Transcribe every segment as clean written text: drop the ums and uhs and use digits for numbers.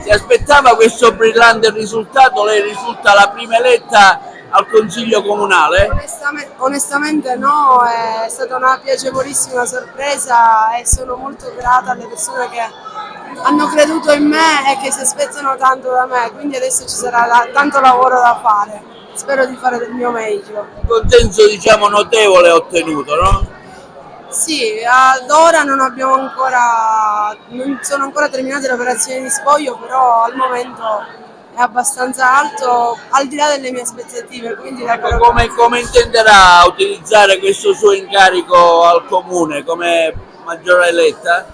Si aspettava questo brillante risultato? Lei risulta la prima eletta al Consiglio Comunale? Onestamente no, è stata una piacevolissima sorpresa e sono molto grata alle persone che hanno creduto in me e che si aspettano tanto da me, quindi adesso ci sarà tanto lavoro da fare. Spero di fare del mio meglio. Un consenso diciamo notevole ottenuto, no? Sì, ad ora non sono ancora terminate le operazioni di spoglio, però al momento è abbastanza alto, al di là delle mie aspettative, quindi Ecco, davvero come intenderà utilizzare questo suo incarico al Comune come maggiore eletta?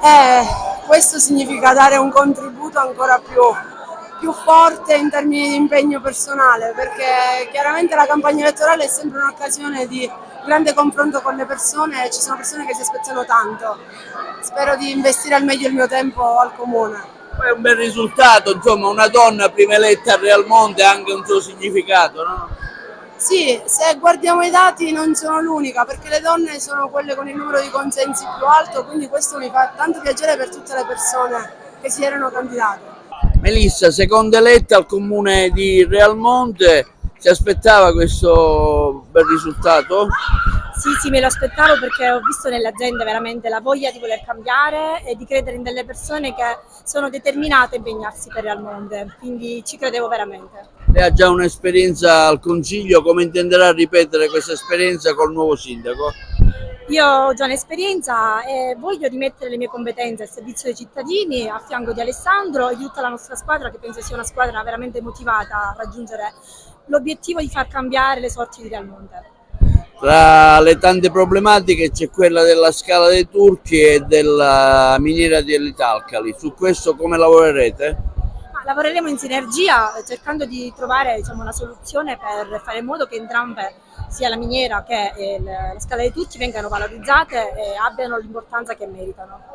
Eh, questo significa dare un contributo ancora più forte in termini di impegno personale, perché chiaramente la campagna elettorale è sempre un'occasione di grande confronto con le persone e ci sono persone che si aspettano tanto. Spero di investire al meglio il mio tempo al comune. Poi è un bel risultato, insomma, una donna prima eletta a Real Monte ha anche un suo significato, no? Sì, se guardiamo i dati non sono l'unica, perché le donne sono quelle con il numero di consensi più alto, quindi questo mi fa tanto piacere per tutte le persone che si erano candidate. Melissa, seconda eletta al comune di Realmonte, si aspettava questo bel risultato? Sì, sì, me lo aspettavo perché ho visto nella gente veramente la voglia di voler cambiare e di credere in delle persone che sono determinate a impegnarsi per Realmonte, quindi ci credevo veramente. Lei ha già un'esperienza al Consiglio, come intenderà ripetere questa esperienza col nuovo sindaco? Io ho già un'esperienza e voglio rimettere le mie competenze al servizio dei cittadini a fianco di Alessandro e di tutta la nostra squadra, che penso sia una squadra veramente motivata a raggiungere l'obiettivo di far cambiare le sorti di Realmonte. Tra le tante problematiche c'è quella della Scala dei Turchi e della miniera dell'Italcali. Su questo come lavorerete? Lavoreremo in sinergia cercando di trovare, diciamo, una soluzione per fare in modo che entrambe, sia la miniera che la Scala dei Turchi, vengano valorizzate e abbiano l'importanza che meritano.